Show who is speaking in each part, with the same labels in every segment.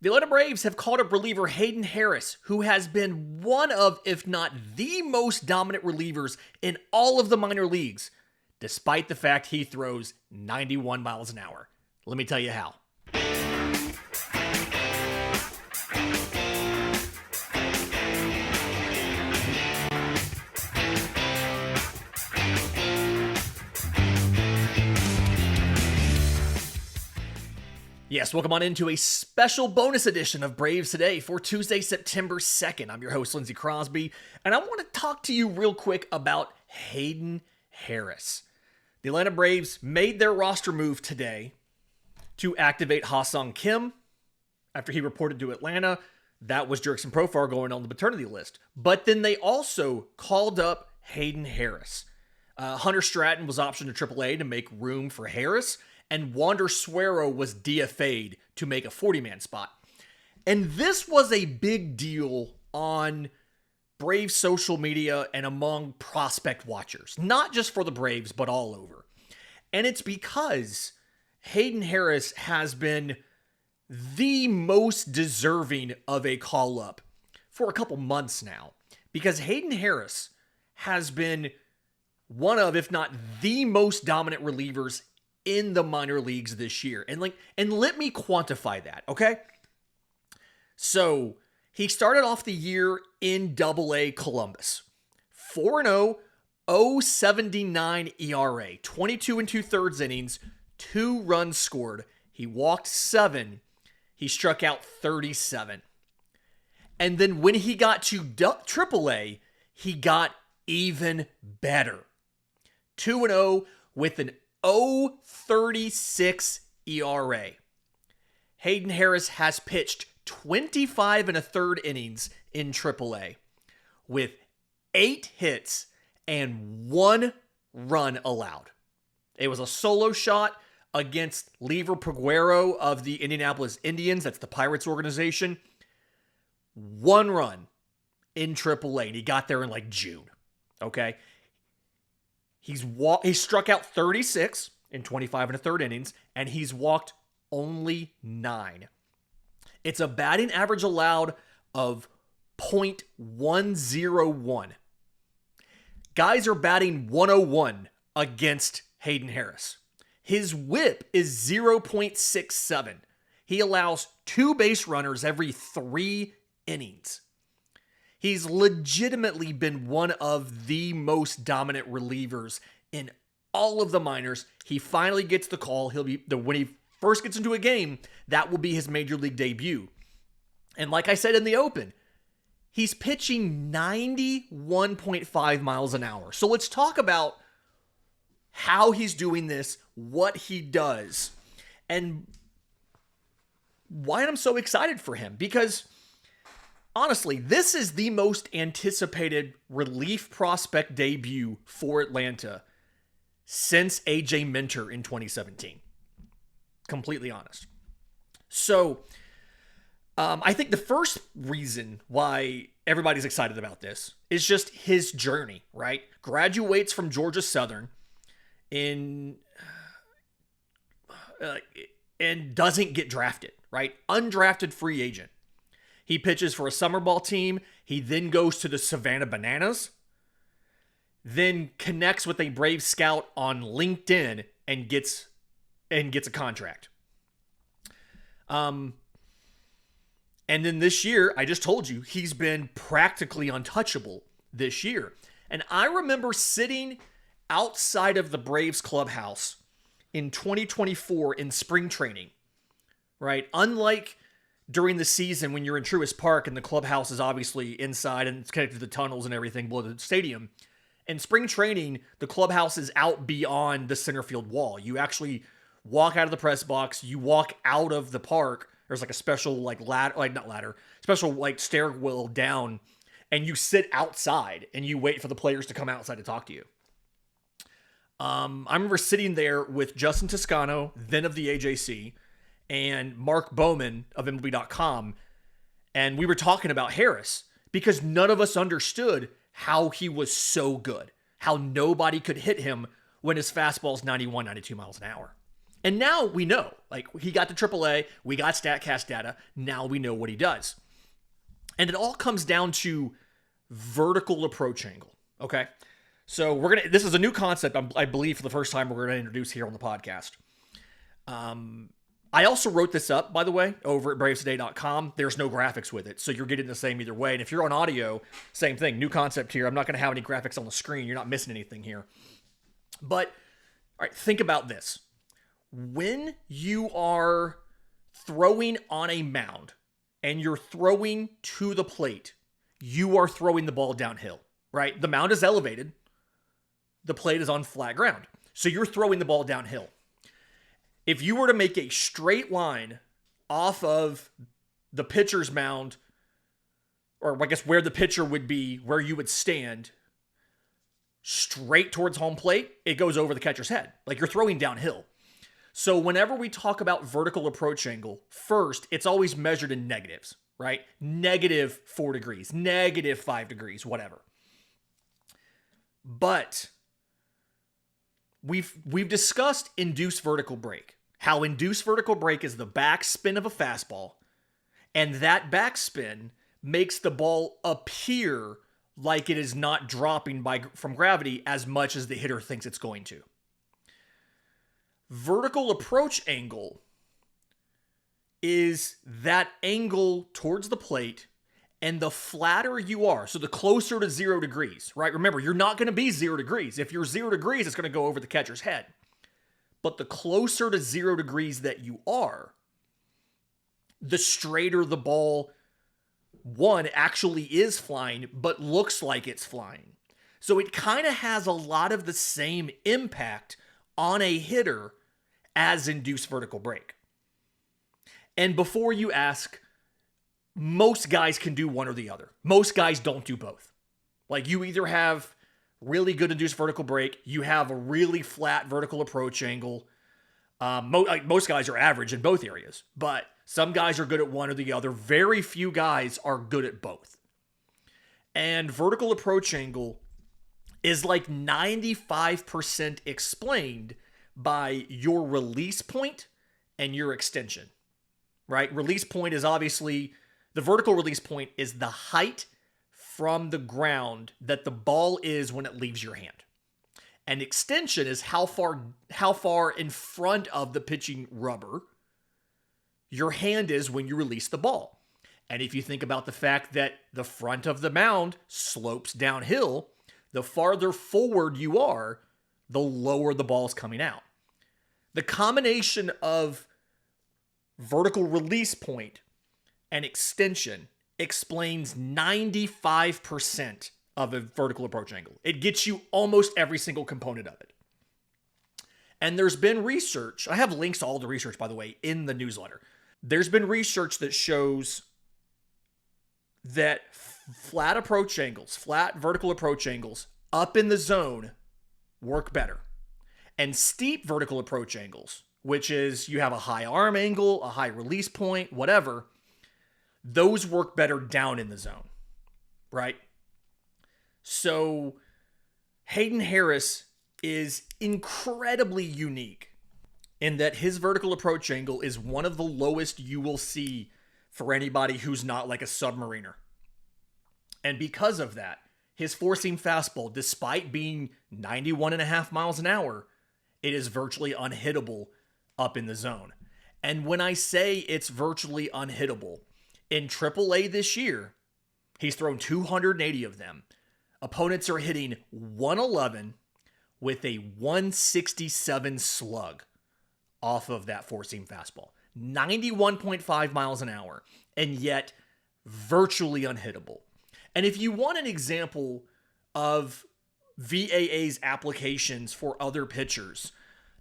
Speaker 1: The Atlanta Braves have called up reliever Hayden Harris, who has been one of, if not the most dominant relievers in all of the minor leagues, despite the fact he throws 91 miles an hour. Let me tell you how. Yes, welcome on into a special bonus edition of Braves Today for Tuesday, September 2nd. I'm your host, Lindsay Crosby, and I want to talk to you real quick about Hayden Harris. The Atlanta Braves made their roster move today to activate Ha-Sung Kim after he reported to Atlanta. That was Jurickson Profar going on the paternity list. But then they also called up Hayden Harris. Hunter Stratton was optioned to AAA to make room for Harris, and Wander Suero was DFA'd to make a 40-man spot. And this was a big deal on Braves social media and among prospect watchers, not just for the Braves, but all over. And it's because Hayden Harris has been the most deserving of a call-up for a couple months now. Because Hayden Harris has been one of, if not the most dominant relievers in the minor leagues this year. And let me quantify that, okay? So, he started off the year in Double-A Columbus. 4-0, 0.79 ERA, 22 2/3 innings, 2 runs scored. He walked 7. He struck out 37. And then when he got to AAA, he got even better. 2-0 with an 0.36 ERA. Hayden Harris has pitched 25 1/3 innings in AAA with 8 hits and 1 run allowed. It was a solo shot against Lever Peguero of the Indianapolis Indians. That's the Pirates organization. 1 run in AAA, and he got there in June. Okay? He struck out 36 in 25 1/3 innings, and he's walked only 9. It's a batting average allowed of .101. Guys are batting 101 against Hayden Harris. His whip is 0.67. He allows 2 base runners every 3 innings. He's legitimately been one of the most dominant relievers in all of the minors. He finally gets the call. When he first gets into a game, that will be his major league debut. And like I said in the open, he's pitching 91.5 miles an hour. So let's talk about how he's doing this, what he does, and why I'm so excited for him. Because honestly, this is the most anticipated relief prospect debut for Atlanta since AJ Minter in 2017. Completely honest. So, I think the first reason why everybody's excited about this is just his journey, right? Graduates from Georgia Southern and doesn't get drafted, right? Undrafted free agent. He pitches for a summer ball team. He then goes to the Savannah Bananas, then connects with a Brave scout on LinkedIn and gets a contract. And then this year, I just told you, he's been practically untouchable this year. And I remember sitting outside of the Braves clubhouse in 2024 in spring training, right? Unlike during the season when you're in Truist Park and the clubhouse is obviously inside and it's connected to the tunnels and everything below the stadium. In spring training, the clubhouse is out beyond the center field wall. You actually walk out of the press box, you walk out of the park. There's a special special stairwell down, and you sit outside and you wait for the players to come outside to talk to you. I remember sitting there with Justin Toscano, then of the AJC, and Mark Bowman of MLB.com, and we were talking about Harris because none of us understood how he was so good, how nobody could hit him when his fastball is 91, 92 miles an hour. And now we know, like he got to AAA, we got StatCast data, now we know what he does. And it all comes down to vertical approach angle, okay? So this is a new concept, I believe, for the first time we're going to introduce here on the podcast. I also wrote this up, by the way, over at bravestoday.com. There's no graphics with it, so you're getting the same either way. And if you're on audio, same thing, new concept here. I'm not going to have any graphics on the screen. You're not missing anything here. But, all right, think about this. When you are throwing on a mound and you're throwing to the plate, you are throwing the ball downhill, right? The mound is elevated. The plate is on flat ground. So you're throwing the ball downhill. If you were to make a straight line off of the pitcher's mound, or I guess where the pitcher would be, where you would stand, straight towards home plate, it goes over the catcher's head. Like you're throwing downhill. So whenever we talk about vertical approach angle, first, it's always measured in negatives, right? -4 degrees, -5 degrees, whatever. But we've discussed induced vertical break. How induced vertical break is the backspin of a fastball, and that backspin makes the ball appear like it is not dropping from gravity as much as the hitter thinks it's going to. Vertical approach angle is that angle towards the plate, and the flatter you are, so the closer to 0 degrees, right? Remember, you're not going to be 0 degrees. If you're 0 degrees, it's going to go over the catcher's head. But the closer to 0 degrees that you are, the straighter the ball, one, actually is flying, but looks like it's flying. So it kind of has a lot of the same impact on a hitter as induced vertical break. And before you ask, most guys can do one or the other. Most guys don't do both. Like you either have really good induced vertical break, you have a really flat vertical approach angle. Most guys are average in both areas, but some guys are good at one or the other. Very few guys are good at both. And vertical approach angle is like 95% explained by your release point and your extension, right? Release point is obviously, the vertical release point is the height from the ground that the ball is when it leaves your hand. And extension is how far in front of the pitching rubber your hand is when you release the ball. And if you think about the fact that the front of the mound slopes downhill, the farther forward you are, the lower the ball is coming out. The combination of vertical release point and extension explains 95% of a vertical approach angle. It gets you almost every single component of it. And there's been research, I have links to all the research, by the way, in the newsletter. There's been research that shows that flat vertical approach angles up in the zone work better. And steep vertical approach angles, which is you have a high arm angle, a high release point, whatever, those work better down in the zone, right? So Hayden Harris is incredibly unique in that his vertical approach angle is one of the lowest you will see for anybody who's not like a submariner. And because of that, his four-seam fastball, despite being 91.5 miles an hour, it is virtually unhittable up in the zone. And when I say it's virtually unhittable, in AAA this year, he's thrown 280 of them. Opponents are hitting 111 with a 167 slug off of that four-seam fastball. 91.5 miles an hour, and yet virtually unhittable. And if you want an example of VAA's applications for other pitchers,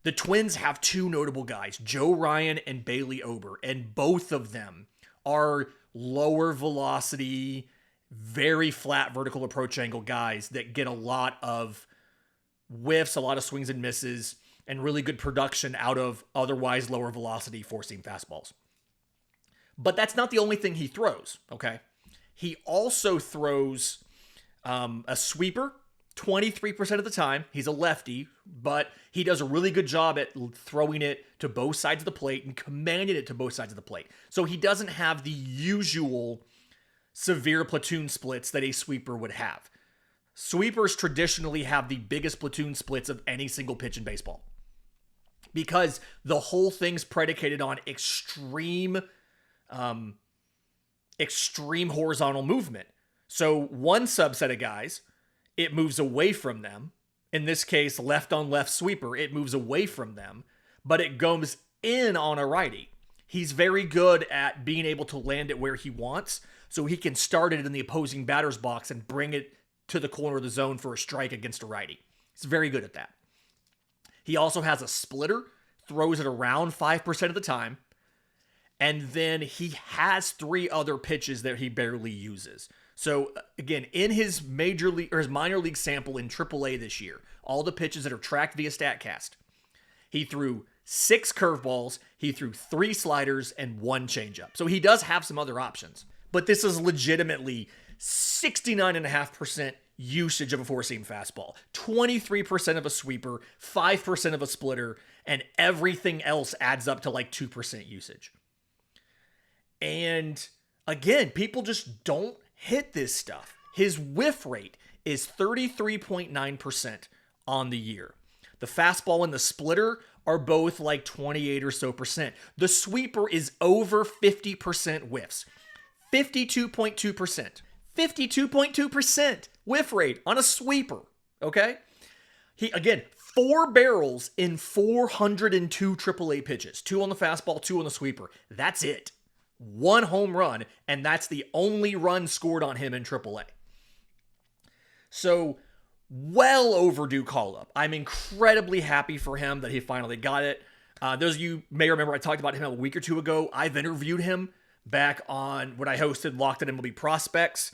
Speaker 1: the Twins have two notable guys, Joe Ryan and Bailey Ober, and both of them are lower velocity, very flat vertical approach angle guys that get a lot of whiffs, a lot of swings and misses, and really good production out of otherwise lower velocity four-seam fastballs. But that's not the only thing he throws, okay? He also throws a sweeper 23% of the time. He's a lefty, but he does a really good job at throwing it to both sides of the plate and commanding it to both sides of the plate. So he doesn't have the usual severe platoon splits that a sweeper would have. Sweepers traditionally have the biggest platoon splits of any single pitch in baseball because the whole thing's predicated on extreme horizontal movement. So one subset of guys, it moves away from them. In this case, left on left sweeper, it moves away from them, but it goes in on a righty. He's very good at being able to land it where he wants, so he can start it in the opposing batter's box and bring it to the corner of the zone for a strike against a righty. He's very good at that. He also has a splitter, throws it around 5% of the time, and then he has 3 other pitches that he barely uses. So again, in his minor league sample in AAA this year, all the pitches that are tracked via StatCast, he threw 6 curveballs, he threw 3 sliders, and 1 changeup. So he does have some other options, but this is legitimately 69.5% usage of a four-seam fastball, 23% of a sweeper, 5% of a splitter, and everything else adds up to like 2% usage. And again, people just don't hit this stuff. His whiff rate is 33.9% on the year. The fastball and the splitter are both like 28 or so percent. The sweeper is over 50% whiffs. 52.2%. 52.2% whiff rate on a sweeper, okay? He, again, 4 barrels in 402 AAA pitches. 2 on the fastball, 2 on the sweeper. That's it. 1 home run, and that's the only run scored on him in AAA. So, well overdue call-up. I'm incredibly happy for him that he finally got it. Those of you may remember I talked about him a week or 2 ago. I've interviewed him back on when I hosted Locked On MLB Prospects.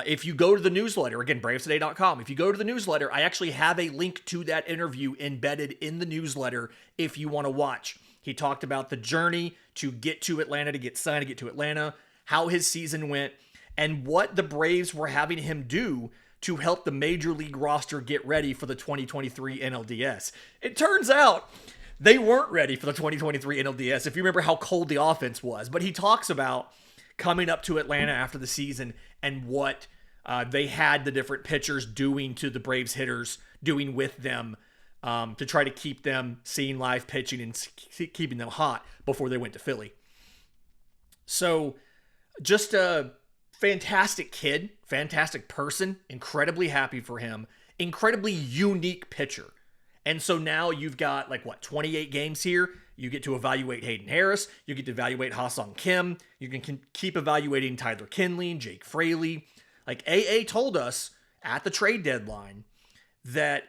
Speaker 1: If you go to the newsletter, again, bravestoday.com, if you go to the newsletter, I actually have a link to that interview embedded in the newsletter if you want to watch. He talked about the journey to get to Atlanta, to get signed, to get to Atlanta, how his season went, and what the Braves were having him do to help the major league roster get ready for the 2023 NLDS. It turns out they weren't ready for the 2023 NLDS, if you remember how cold the offense was. But he talks about coming up to Atlanta after the season and what they had the different pitchers doing to the Braves hitters, doing with them, to try to keep them seeing live pitching and keeping them hot before they went to Philly. So just a fantastic kid, fantastic person, incredibly happy for him, incredibly unique pitcher. And so now you've got 28 games here. You get to evaluate Hayden Harris. You get to evaluate Ha-Sung Kim. You can keep evaluating Tyler Kinley, Jake Fraley. AA told us at the trade deadline that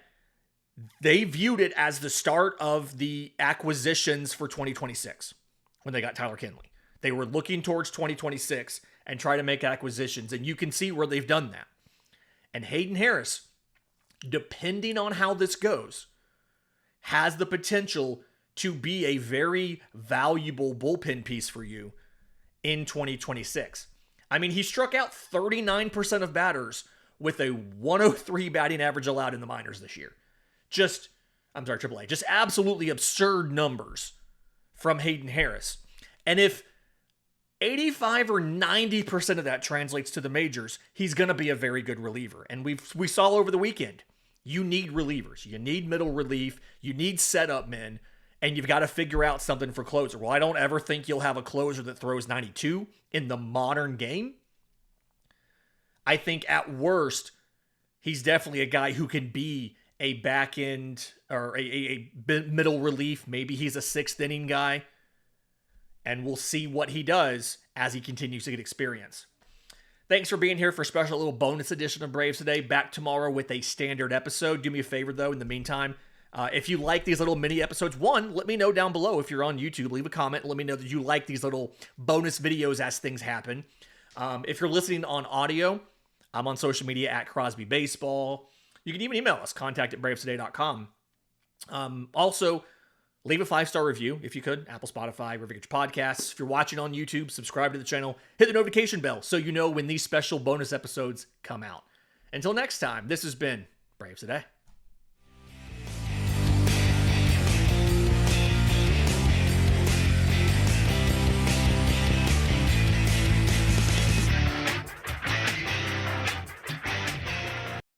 Speaker 1: they viewed it as the start of the acquisitions for 2026 when they got Tyler Kinley. They were looking towards 2026 and try to make acquisitions, and you can see where they've done that. And Hayden Harris, depending on how this goes, has the potential to be a very valuable bullpen piece for you in 2026. I mean, he struck out 39% of batters with a 103 batting average allowed in the minors this year. AAA. Just absolutely absurd numbers from Hayden Harris. And if 85 or 90% of that translates to the majors, he's going to be a very good reliever. And we saw over the weekend, you need relievers. You need middle relief. You need setup men. And you've got to figure out something for closer. Well, I don't ever think you'll have a closer that throws 92 in the modern game. I think at worst, he's definitely a guy who can be a back end or a middle relief. Maybe he's a 6th inning guy. And we'll see what he does as he continues to get experience. Thanks for being here for a special little bonus edition of Braves Today. Back tomorrow with a standard episode. Do me a favor, though, in the meantime. If you like these little mini episodes, let me know down below if you're on YouTube. Leave a comment. Let me know that you like these little bonus videos as things happen. If you're listening on audio, I'm on social media at Crosby Baseball. You can even email us, contact@bravestoday.com. Also, leave a 5-star review if you could. Apple, Spotify, wherever you get your podcasts. If you're watching on YouTube, subscribe to the channel. Hit the notification bell so you know when these special bonus episodes come out. Until next time, this has been Braves today.